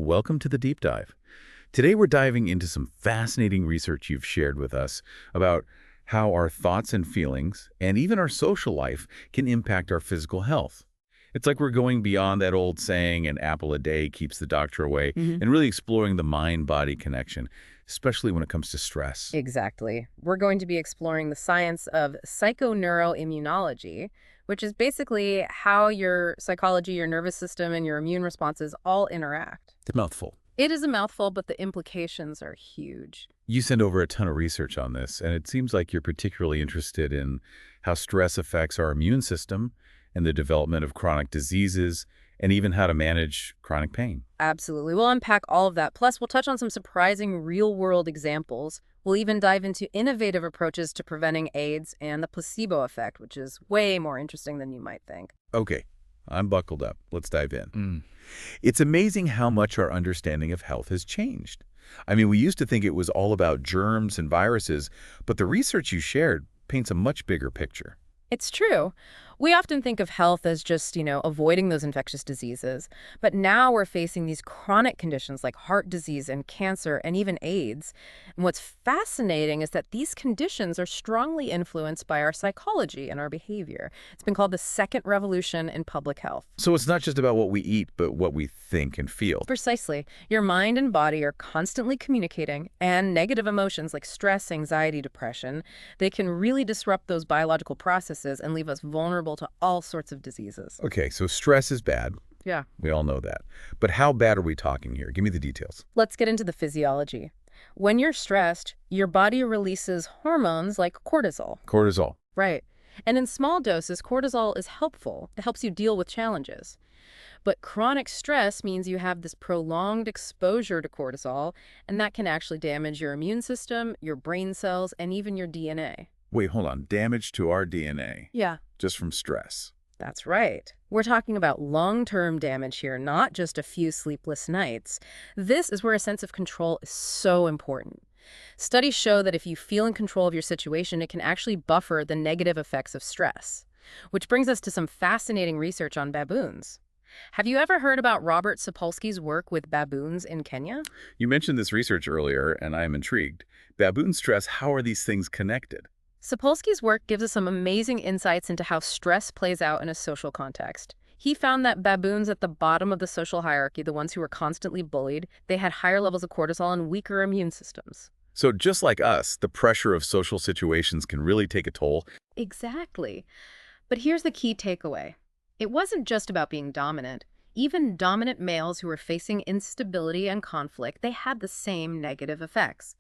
welcome to the deep dive. Today we're diving into some fascinating research you've shared with us about how our thoughts and feelings, and even our social life, can impact our physical health. It's like we're going beyond that old saying, an apple a day keeps the doctor away, hmm and really exploring the mind-body connection, especially when it comes to stress. Exactly. We're going to be exploring the science of psychoneuroimmunology, which is basically how your psychology, your nervous system, and your immune responses all interact. It's a mouthful. It is a mouthful, but the implications are huge. You sent over a ton of research on this, and it seems like you're particularly interested in how stress affects our immune system and the development of chronic diseases, and even how to manage chronic pain. Absolutely. We'll unpack all of that. Plus, we'll touch on some surprising real-world examples. We'll even dive into innovative approaches to preventing AIDS and the placebo effect, which is way more interesting than you might think. Okay, I'm buckled up. Let's dive in. It's amazing how much our understanding of health has changed. I mean, we used to think it was all about germs and viruses, but the research you shared paints a much bigger picture. It's true. We often think of health as just, avoiding those infectious diseases. But now we're facing these chronic conditions like heart disease and cancer and even AIDS. And what's fascinating is that these conditions are strongly influenced by our psychology and our behavior. It's been called the second revolution in public health. So it's not just about what we eat, but what we think and feel. Precisely. Your mind and body are constantly communicating, and negative emotions like stress, anxiety, depression, they can really disrupt those biological processes and leave us vulnerable to all sorts of diseases. Okay, so stress is bad. Yeah. We all know that. But how bad are we talking here? Give me the details. Let's get into the physiology. When you're stressed, your body releases hormones like cortisol. Cortisol. Right. And in small doses, cortisol is helpful. It helps you deal with challenges. But chronic stress means you have this prolonged exposure to cortisol, and that can actually damage your immune system, your brain cells, and even your DNA. Wait, hold on. Damage to our DNA Yeah. just from stress. That's right. We're talking about long-term damage here, not just a few sleepless nights. This is where a sense of control is so important. Studies show that if you feel in control of your situation, it can actually buffer the negative effects of stress. Which brings us to some fascinating research on baboons. Have you ever heard about Robert Sapolsky's work with baboons in Kenya? You mentioned this research earlier, and I am intrigued. Baboon stress, how are these things connected? Sapolsky's work gives us some amazing insights into how stress plays out in a social context. He found that baboons at the bottom of the social hierarchy, the ones who were constantly bullied, they had higher levels of cortisol and weaker immune systems. So just like us, the pressure of social situations can really take a toll. Exactly. But here's the key takeaway. It wasn't just about being dominant. Even dominant males who were facing instability and conflict, they had the same negative effects.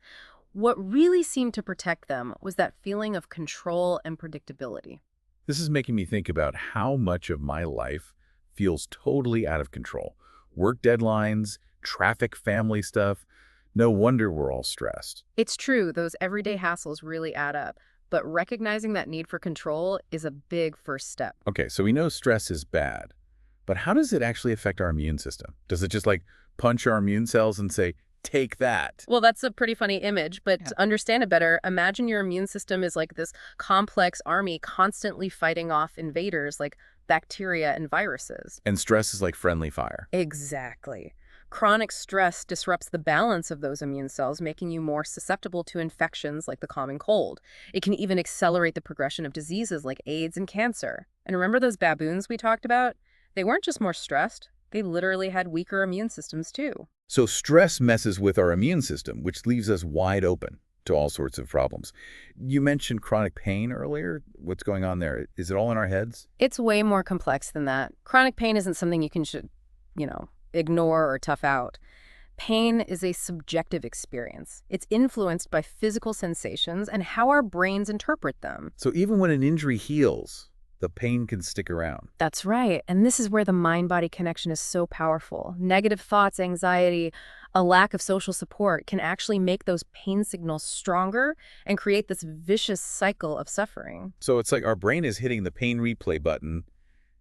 What really seemed to protect them was that feeling of control and predictability. This is making me think about how much of my life feels totally out of control. Work deadlines, traffic, family stuff. No wonder we're all stressed. It's true, those everyday hassles really add up, but recognizing that need for control is a big first step. Okay, so we know stress is bad, but how does it actually affect our immune system? Does it just like punch our immune cells and say, take that? Well, that's a pretty funny image, but Yeah. to understand it better, imagine your immune system is like this complex army constantly fighting off invaders like bacteria and viruses. And stress is like friendly fire. Exactly. Chronic stress disrupts the balance of those immune cells, making you more susceptible to infections like the common cold. It can even accelerate the progression of diseases like AIDS and cancer. And remember those baboons we talked about? They weren't just more stressed. They literally had weaker immune systems too. So stress messes with our immune system, which leaves us wide open to all sorts of problems. You mentioned chronic pain earlier. What's going on there? Is it all in our heads? It's way more complex than that. Chronic pain isn't something you can, ignore or tough out. Pain is a subjective experience. It's influenced by physical sensations and how our brains interpret them. So even when an injury heals, the pain can stick around. That's right. And this is where the mind-body connection is so powerful. Negative thoughts, anxiety, a lack of social support can actually make those pain signals stronger and create this vicious cycle of suffering. So it's like our brain is hitting the pain replay button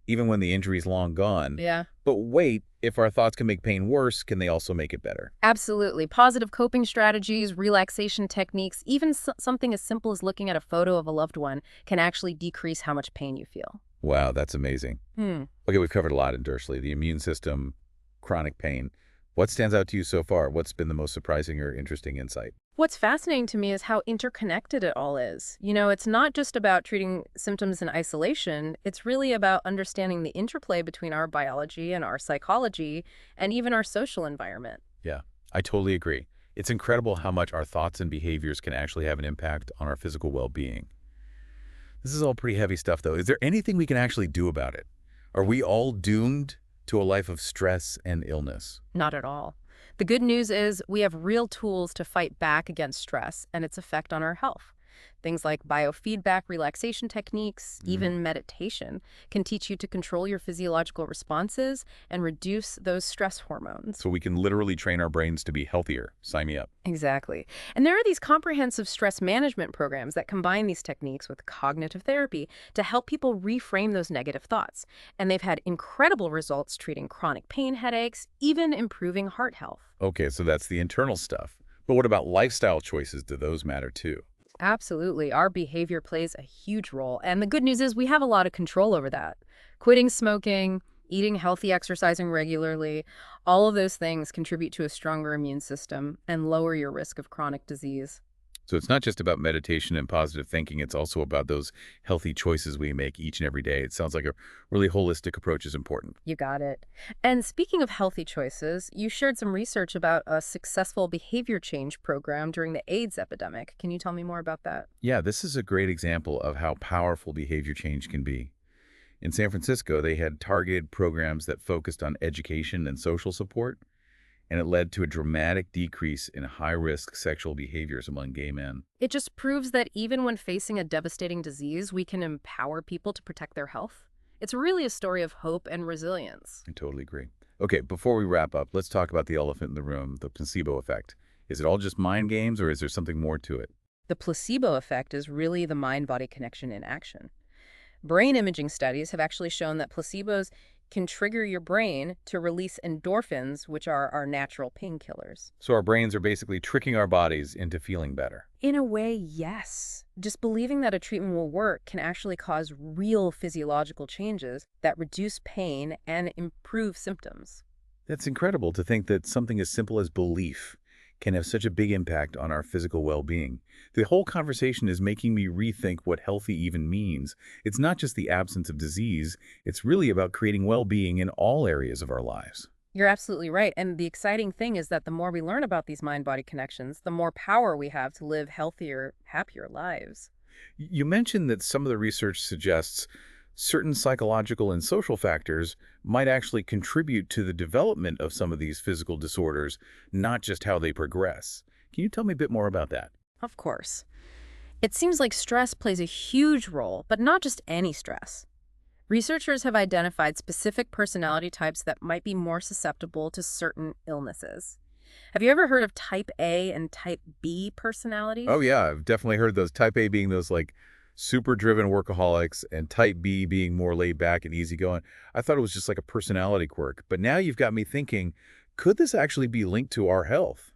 even when the injury's long gone. Yeah. But wait, if our thoughts can make pain worse, can they also make it better? Absolutely. Positive coping strategies, relaxation techniques, even something as simple as looking at a photo of a loved one can actually decrease how much pain you feel. Wow, that's amazing. Hmm. Okay, we've covered a lot in Dursley, the immune system, chronic pain. What stands out to you so far? What's been the most surprising or interesting insight? What's fascinating to me is how interconnected it all is. It's not just about treating symptoms in isolation, it's really about understanding the interplay between our biology and our psychology and even our social environment. Yeah, I totally agree. It's incredible how much our thoughts and behaviors can actually have an impact on our physical well-being. This is all pretty heavy stuff, though. Is there anything we can actually do about it? Are we all doomed to a life of stress and illness? Not at all. The good news is we have real tools to fight back against stress and its effect on our health. Things like biofeedback relaxation techniques, Mhm. even meditation, can teach you to control your physiological responses and reduce those stress hormones. So we can literally train our brains to be healthier. Sign me up. Exactly. And there are these comprehensive stress management programs that combine these techniques with cognitive therapy to help people reframe those negative thoughts. And they've had incredible results treating chronic pain headaches, even improving heart health. Okay, so that's the internal stuff. But what about lifestyle choices? Do those matter too? Absolutely. Our behavior plays a huge role. And the good news is we have a lot of control over that. Quitting smoking, eating healthy, exercising regularly, all of those things contribute to a stronger immune system and lower your risk of chronic disease. So it's not just about meditation and positive thinking. It's also about those healthy choices we make each and every day. It sounds like a really holistic approach is important. You got it. And speaking of healthy choices, you shared some research about a successful behavior change program during the AIDS epidemic. Can you tell me more about that? Yeah, this is a great example of how powerful behavior change can be. In San Francisco, they had targeted programs that focused on education and social support, and it led to a dramatic decrease in high-risk sexual behaviors among gay men. It just proves that even when facing a devastating disease, we can empower people to protect their health. It's really a story of hope and resilience. I totally agree. Okay, before we wrap up, let's talk about the elephant in the room, the placebo effect. Is it all just mind games, or is there something more to it? The placebo effect is really the mind-body connection in action. Brain imaging studies have actually shown that placebos can trigger your brain to release endorphins, which are our natural painkillers. So our brains are basically tricking our bodies into feeling better. In a way, yes. Just believing that a treatment will work can actually cause real physiological changes that reduce pain and improve symptoms. That's incredible to think that something as simple as belief can have such a big impact on our physical well-being. The whole conversation is making me rethink what healthy even means. It's not just the absence of disease, it's really about creating well-being in all areas of our lives. You're absolutely right. And the exciting thing is that the more we learn about these mind-body connections, the more power we have to live healthier, happier lives. You mentioned that some of the research suggests certain psychological and social factors might actually contribute to the development of some of these physical disorders, not just how they progress. Can you tell me a bit more about that? Of course. It seems like stress plays a huge role, but not just any stress. Researchers have identified specific personality types that might be more susceptible to certain illnesses. Have you ever heard of type A and type B Oh personalities? yeah, I've definitely heard those. Type A being those like super driven workaholics and type B being more laid back and easygoing. I thought it was just like a personality quirk, but now you've got me thinking, could this actually be linked to our health?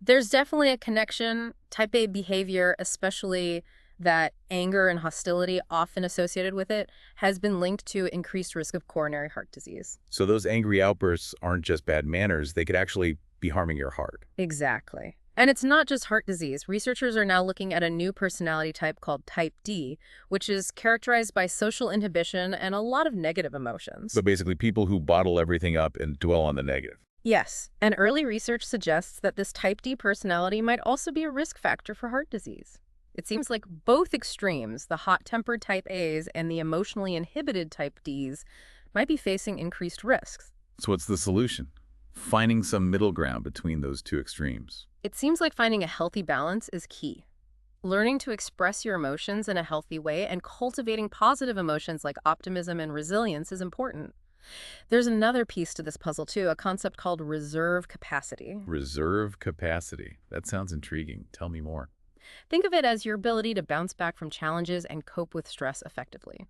There's definitely a connection. Type A behavior, especially that anger and hostility often associated with it, has been linked to increased risk of coronary heart disease. So those angry outbursts aren't just bad manners, they could actually be harming your heart. Exactly. And it's not just heart disease. Researchers are now looking at a new personality type called type D, which is characterized by social inhibition and a lot of negative emotions. But basically people who bottle everything up and dwell on the negative. Yes, and early research suggests that this type D personality might also be a risk factor for heart disease. It seems like both extremes, the hot-tempered type A's and the emotionally inhibited type D's, might be facing increased risks. So what's the solution? Finding some middle ground between those two extremes. It seems like finding a healthy balance is key. Learning to express your emotions in a healthy way and cultivating positive emotions like optimism and resilience is important. There's another piece to this puzzle too, a concept called reserve capacity. Reserve capacity. That sounds intriguing. Tell me more. Think of it as your ability to bounce back from challenges and cope with stress effectively.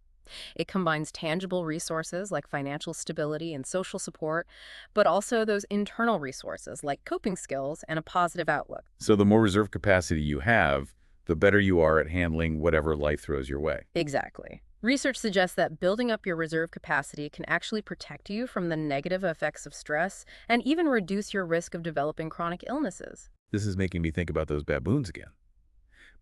It combines tangible resources like financial stability and social support, but also those internal resources like coping skills and a positive outlook. So the more reserve capacity you have, the better you are at handling whatever life throws your way. Exactly. Research suggests that building up your reserve capacity can actually protect you from the negative effects of stress and even reduce your risk of developing chronic illnesses. This is making me think about those baboons again.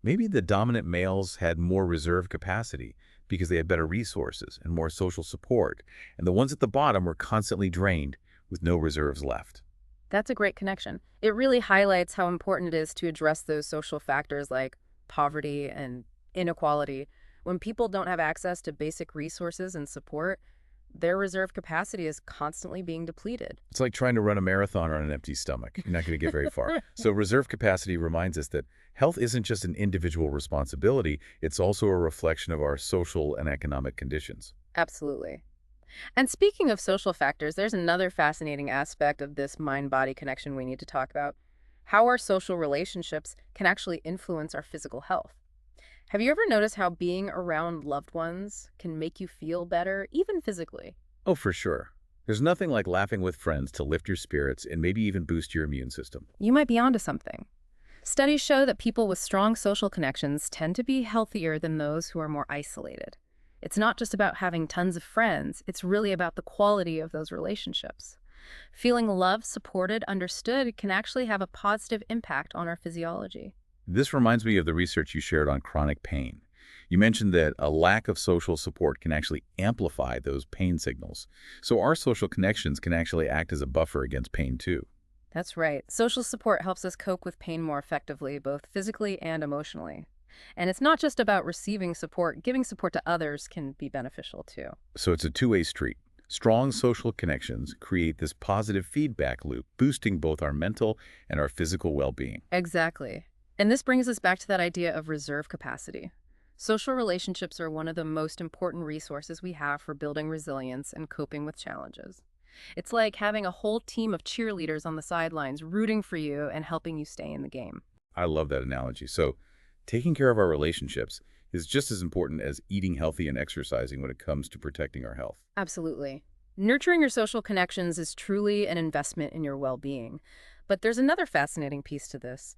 Maybe the dominant males had more reserve capacity because they had better resources and more social support, and the ones at the bottom were constantly drained with no reserves left. That's a great connection. It really highlights how important it is to address those social factors like poverty and inequality. When people don't have access to basic resources and support, their reserve capacity is constantly being depleted. It's like trying to run a marathon on an empty stomach. You're not going to get very far. So reserve capacity reminds us that health isn't just an individual responsibility, it's also a reflection of our social and economic conditions. Absolutely. And speaking of social factors, there's another fascinating aspect of this mind-body connection we need to talk about. How our social relationships can actually influence our physical health. Have you ever noticed how being around loved ones can make you feel better, even physically? Oh, for sure. There's nothing like laughing with friends to lift your spirits and maybe even boost your immune system. You might be onto something. Studies show that people with strong social connections tend to be healthier than those who are more isolated. It's not just about having tons of friends, it's really about the quality of those relationships. Feeling loved, supported, understood can actually have a positive impact on our physiology. This reminds me of the research you shared on chronic pain. You mentioned that a lack of social support can actually amplify those pain signals. So our social connections can actually act as a buffer against pain too. That's right. Social support helps us cope with pain more effectively, both physically and emotionally. And it's not just about receiving support, giving support to others can be beneficial too. So it's a two-way street. Strong social connections create this positive feedback loop, boosting both our mental and our physical well-being. Exactly. And this brings us back to that idea of reserve capacity. Social relationships are one of the most important resources we have for building resilience and coping with challenges. It's like having a whole team of cheerleaders on the sidelines rooting for you and helping you stay in the game. I love that analogy. So taking care of our relationships is just as important as eating healthy and exercising when it comes to protecting our health. Absolutely. Nurturing your social connections is truly an investment in your well-being. But there's another fascinating piece to this.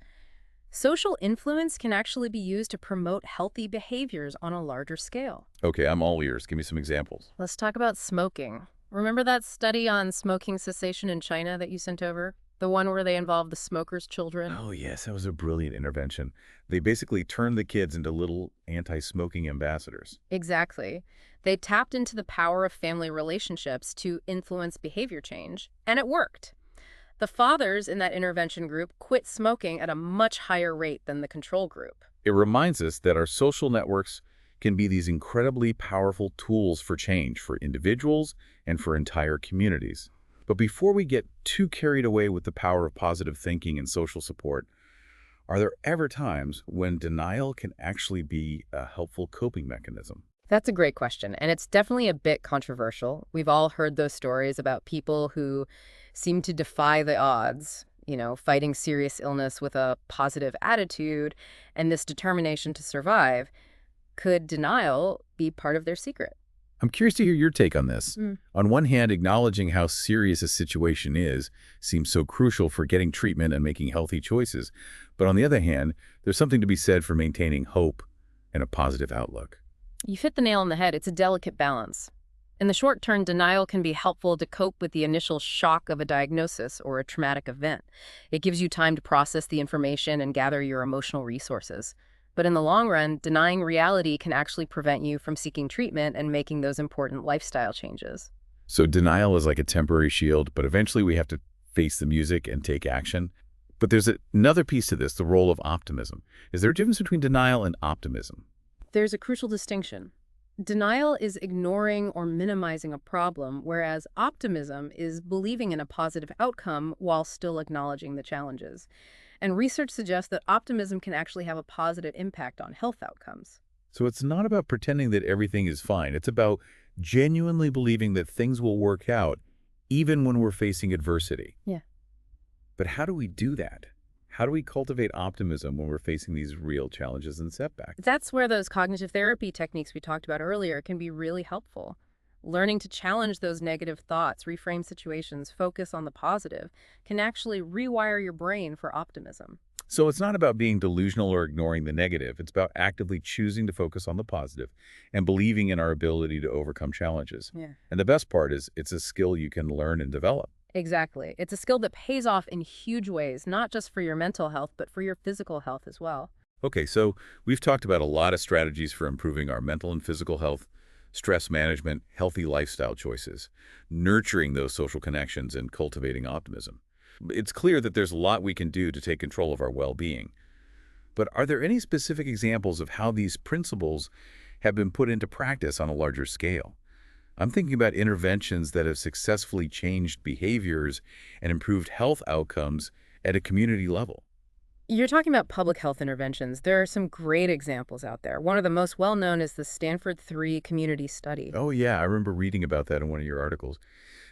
Social influence can actually be used to promote healthy behaviors on a larger scale. Okay, I'm all ears. Give me some examples. Let's talk about smoking. Remember that study on smoking cessation in China that you sent over? The one where they involved the smokers' children? Oh, yes, that was a brilliant intervention. They basically turned the kids into little anti-smoking ambassadors. Exactly. They tapped into the power of family relationships to influence behavior change, and it worked. The fathers in that intervention group quit smoking at a much higher rate than the control group. It reminds us that our social networks can be these incredibly powerful tools for change for individuals and for entire communities. But before we get too carried away with the power of positive thinking and social support, are there ever times when denial can actually be a helpful coping mechanism? That's a great question, and it's definitely a bit controversial. We've all heard those stories about people who seem to defy the odds, fighting serious illness with a positive attitude and this determination to survive. Could denial be part of their secret? I'm curious to hear your take on this. Mm. On one hand, acknowledging how serious a situation is seems so crucial for getting treatment and making healthy choices. But on the other hand, there's something to be said for maintaining hope and a positive outlook. You've hit the nail on the head. It's a delicate balance. In the short term, denial can be helpful to cope with the initial shock of a diagnosis or a traumatic event. It gives you time to process the information and gather your emotional resources. But in the long run, denying reality can actually prevent you from seeking treatment and making those important lifestyle changes. So denial is like a temporary shield, but eventually we have to face the music and take action. But there's another piece to this, the role of optimism. Is there a difference between denial and optimism? There's a crucial distinction. Denial is ignoring or minimizing a problem, whereas optimism is believing in a positive outcome while still acknowledging the challenges. And research suggests that optimism can actually have a positive impact on health outcomes. So it's not about pretending that everything is fine. It's about genuinely believing that things will work out, even when we're facing adversity. Yeah. But how do we do that? How do we cultivate optimism when we're facing these real challenges and setbacks? That's where those cognitive therapy techniques we talked about earlier can be really helpful. Learning to challenge those negative thoughts, reframe situations, focus on the positive, can actually rewire your brain for optimism. So it's not about being delusional or ignoring the negative. It's about actively choosing to focus on the positive and believing in our ability to overcome challenges. Yeah. And the best part is it's a skill you can learn and develop. Exactly. It's a skill that pays off in huge ways, not just for your mental health, but for your physical health as well. Okay, so we've talked about a lot of strategies for improving our mental and physical health, stress management, healthy lifestyle choices, nurturing those social connections, and cultivating optimism. It's clear that there's a lot we can do to take control of our well-being. But are there any specific examples of how these principles have been put into practice on a larger scale? I'm thinking about interventions that have successfully changed behaviors and improved health outcomes at a community level. You're talking about public health interventions. There are some great examples out there. One of the most well-known is the Stanford 3 community study. Oh, yeah, I remember reading about that in one of your articles.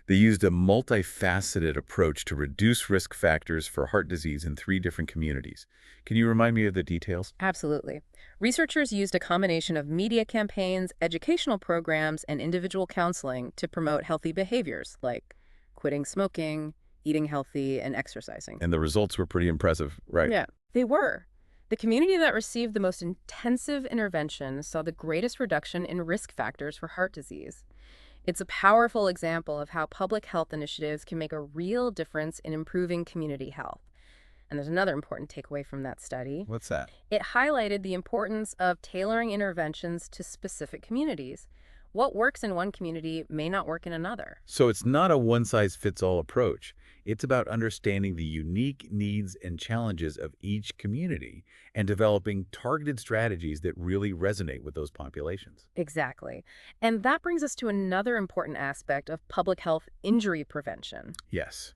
They used a multifaceted approach to reduce risk factors for heart disease in 3 different communities. Can you remind me of the details? Absolutely. Researchers used a combination of media campaigns, educational programs, and individual counseling to promote healthy behaviors like quitting smoking, eating healthy, and exercising. And the results were pretty impressive, right? Yeah, they were. The community that received the most intensive intervention saw the greatest reduction in risk factors for heart disease. It's a powerful example of how public health initiatives can make a real difference in improving community health. And there's another important takeaway from that study. What's that? It highlighted the importance of tailoring interventions to specific communities. What works in one community may not work in another. So it's not a one-size-fits-all approach. It's about understanding the unique needs and challenges of each community and developing targeted strategies that really resonate with those populations. Exactly. And that brings us to another important aspect of public health injury prevention. Yes.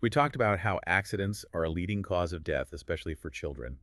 We talked about how accidents are a leading cause of death, especially for children.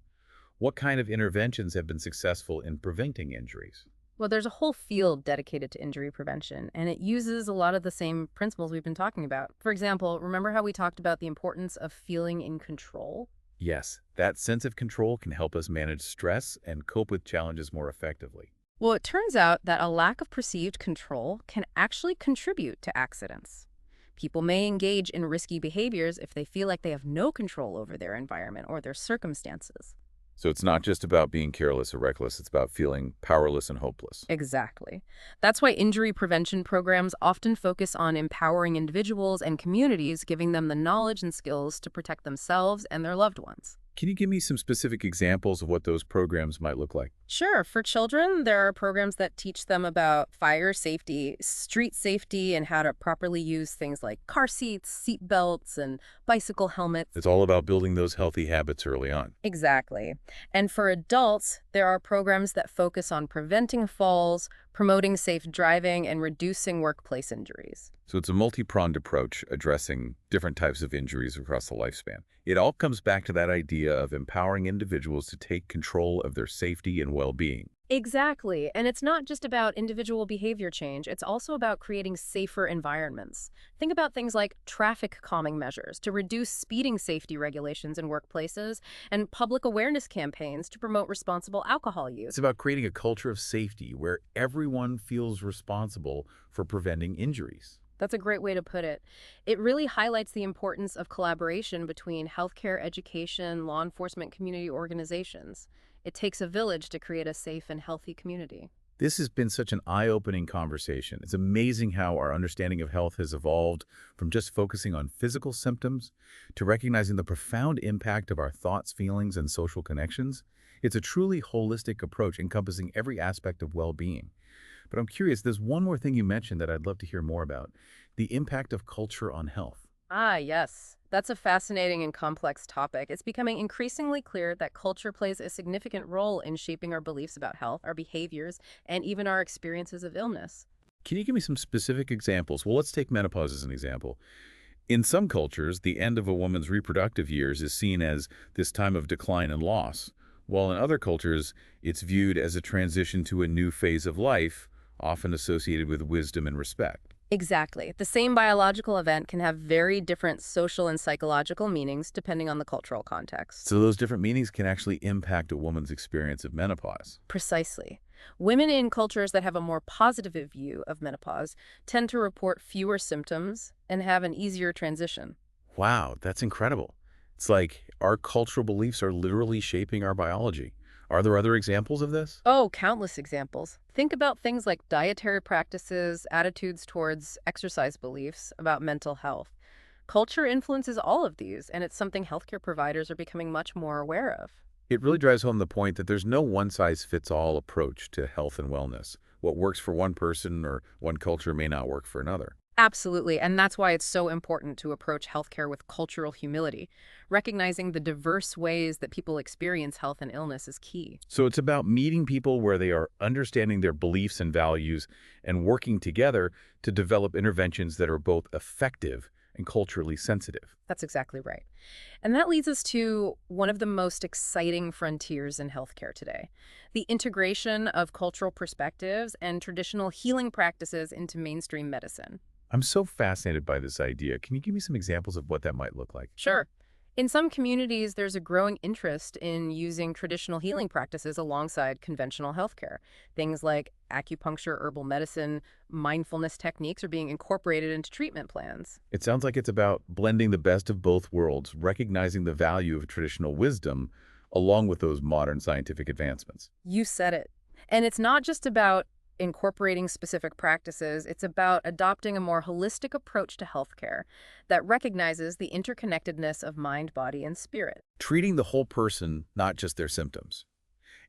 What kind of interventions have been successful in preventing injuries? Well, there's a whole field dedicated to injury prevention, and it uses a lot of the same principles we've been talking about. For example, remember how we talked about the importance of feeling in control? Yes, that sense of control can help us manage stress and cope with challenges more effectively. Well, it turns out that a lack of perceived control can actually contribute to accidents. People may engage in risky behaviors if they feel like they have no control over their environment or their circumstances. So it's not just about being careless or reckless, it's about feeling powerless and hopeless. Exactly. That's why injury prevention programs often focus on empowering individuals and communities, giving them the knowledge and skills to protect themselves and their loved ones. Can you give me some specific examples of what those programs might look like? Sure, for children, there are programs that teach them about fire safety, street safety, and how to properly use things like car seats, seat belts, and bicycle helmets. It's all about building those healthy habits early on. Exactly. And for adults, there are programs that focus on preventing falls, promoting safe driving, and reducing workplace injuries. So it's a multi-pronged approach addressing different types of injuries across the lifespan. It all comes back to that idea of empowering individuals to take control of their safety and well-being. Exactly. And it's not just about individual behavior change, it's also about creating safer environments. Think about things like traffic calming measures to reduce speeding safety regulations in workplaces and public awareness campaigns to promote responsible alcohol use. It's about creating a culture of safety where everyone feels responsible for preventing injuries. That's a great way to put it. It really highlights the importance of collaboration between healthcare, education, law enforcement, community organizations. It takes a village to create a safe and healthy community. This has been such an eye-opening conversation. It's amazing how our understanding of health has evolved from just focusing on physical symptoms to recognizing the profound impact of our thoughts, feelings, and social connections. It's a truly holistic approach encompassing every aspect of well-being. But I'm curious, there's one more thing you mentioned that I'd love to hear more about, the impact of culture on health. Ah, yes. That's a fascinating and complex topic. It's becoming increasingly clear that culture plays a significant role in shaping our beliefs about health, our behaviors, and even our experiences of illness. Can you give me some specific examples? Well, let's take menopause as an example. In some cultures, the end of a woman's reproductive years is seen as this time of decline and loss, while in other cultures, it's viewed as a transition to a new phase of life, often associated with wisdom and respect. Exactly. The same biological event can have very different social and psychological meanings depending on the cultural context. So those different meanings can actually impact a woman's experience of menopause. Precisely. Women in cultures that have a more positive view of menopause tend to report fewer symptoms and have an easier transition. Wow, that's incredible. It's like our cultural beliefs are literally shaping our biology. Are there other examples of this? Oh, countless examples. Think about things like dietary practices, attitudes towards exercise beliefs, about mental health. Culture influences all of these, and it's something healthcare providers are becoming much more aware of. It really drives home the point that there's no one-size-fits-all approach to health and wellness. What works for one person or one culture may not work for another. Absolutely, and that's why it's so important to approach healthcare with cultural humility. Recognizing the diverse ways that people experience health and illness is key. So it's about meeting people where they are, understanding their beliefs and values, and working together to develop interventions that are both effective and culturally sensitive. That's exactly right. And that leads us to one of the most exciting frontiers in healthcare today, the integration of cultural perspectives and traditional healing practices into mainstream medicine. I'm so fascinated by this idea. Can you give me some examples of what that might look like? Sure. In some communities, there's a growing interest in using traditional healing practices alongside conventional healthcare. Things like acupuncture, herbal medicine, mindfulness techniques are being incorporated into treatment plans. It sounds like it's about blending the best of both worlds, recognizing the value of traditional wisdom along with those modern scientific advancements. You said it. And it's not just about incorporating specific practices, it's about adopting a more holistic approach to healthcare that recognizes the interconnectedness of mind, body, and spirit. Treating the whole person, not just their symptoms,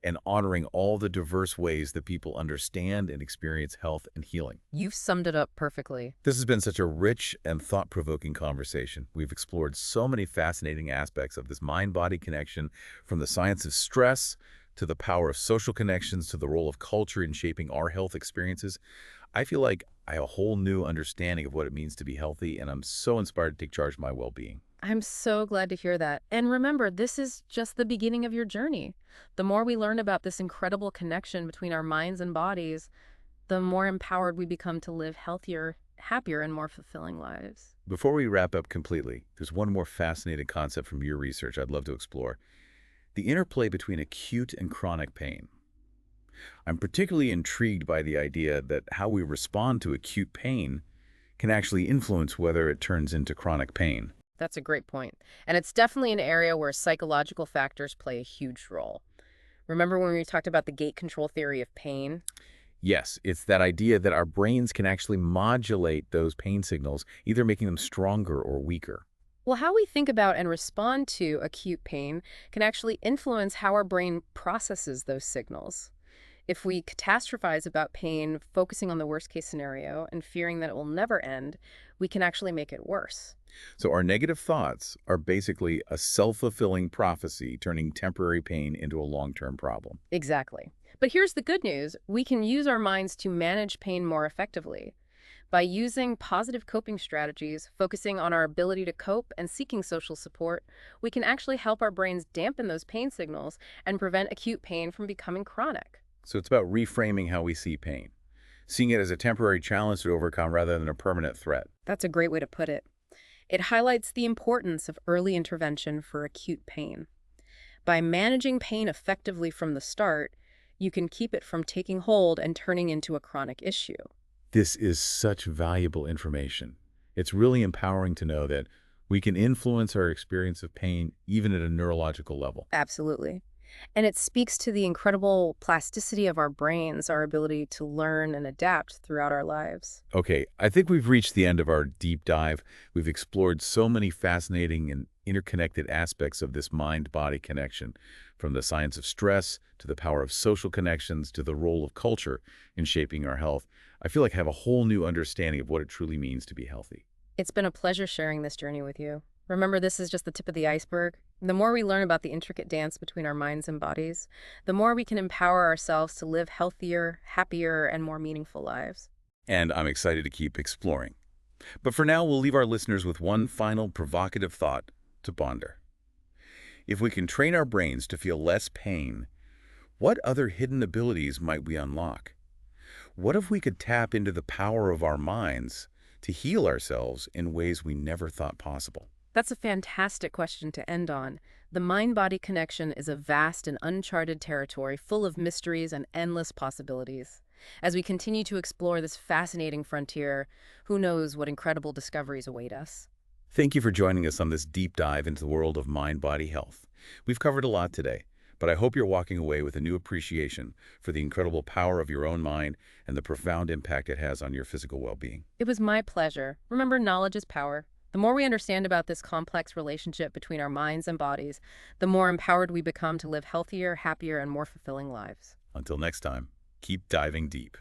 and honoring all the diverse ways that people understand and experience health and healing. You've summed it up perfectly. This has been such a rich and thought-provoking conversation. We've explored so many fascinating aspects of this mind-body connection, from the science of stress to the power of social connections to the role of culture in shaping our health experiences. I feel like I have a whole new understanding of what it means to be healthy, and I'm so inspired to take charge of my well-being. I'm so glad to hear that. And remember, this is just the beginning of your journey. The more we learn about this incredible connection between our minds and bodies, the more empowered we become to live healthier, happier, and more fulfilling lives. Before we wrap up completely, there's one more fascinating concept from your research I'd love to explore: the interplay between acute and chronic pain. I'm particularly intrigued by the idea that how we respond to acute pain can actually influence whether it turns into chronic pain. That's a great point. And it's definitely an area where psychological factors play a huge role. Remember when we talked about the gate control theory of pain? Yes, it's that idea that our brains can actually modulate those pain signals, either making them stronger or weaker. Well, how we think about and respond to acute pain can actually influence how our brain processes those signals. If we catastrophize about pain, focusing on the worst case scenario and fearing that it will never end, we can actually make it worse. So our negative thoughts are basically a self-fulfilling prophecy, turning temporary pain into a long-term problem. Exactly. But here's the good news. We can use our minds to manage pain more effectively. By using positive coping strategies, focusing on our ability to cope, and seeking social support, we can actually help our brains dampen those pain signals and prevent acute pain from becoming chronic. So it's about reframing how we see pain, seeing it as a temporary challenge to overcome rather than a permanent threat. That's a great way to put it. It highlights the importance of early intervention for acute pain. By managing pain effectively from the start, you can keep it from taking hold and turning into a chronic issue. This is such valuable information. It's really empowering to know that we can influence our experience of pain even at a neurological level. Absolutely. And it speaks to the incredible plasticity of our brains, our ability to learn and adapt throughout our lives. Okay, I think we've reached the end of our deep dive. We've explored so many fascinating and interconnected aspects of this mind-body connection, from the science of stress to the power of social connections to the role of culture in shaping our health. I feel like I have a whole new understanding of what it truly means to be healthy. It's been a pleasure sharing this journey with you. Remember, this is just the tip of the iceberg. The more we learn about the intricate dance between our minds and bodies, the more we can empower ourselves to live healthier, happier, and more meaningful lives. And I'm excited to keep exploring. But for now, we'll leave our listeners with one final provocative thought to ponder. If we can train our brains to feel less pain, what other hidden abilities might we unlock? What if we could tap into the power of our minds to heal ourselves in ways we never thought possible? That's a fantastic question to end on. The mind-body connection is a vast and uncharted territory full of mysteries and endless possibilities. As we continue to explore this fascinating frontier, who knows what incredible discoveries await us? Thank you for joining us on this deep dive into the world of mind-body health. We've covered a lot today, but I hope you're walking away with a new appreciation for the incredible power of your own mind and the profound impact it has on your physical well-being. It was my pleasure. Remember, knowledge is power. The more we understand about this complex relationship between our minds and bodies, the more empowered we become to live healthier, happier, and more fulfilling lives. Until next time, keep diving deep.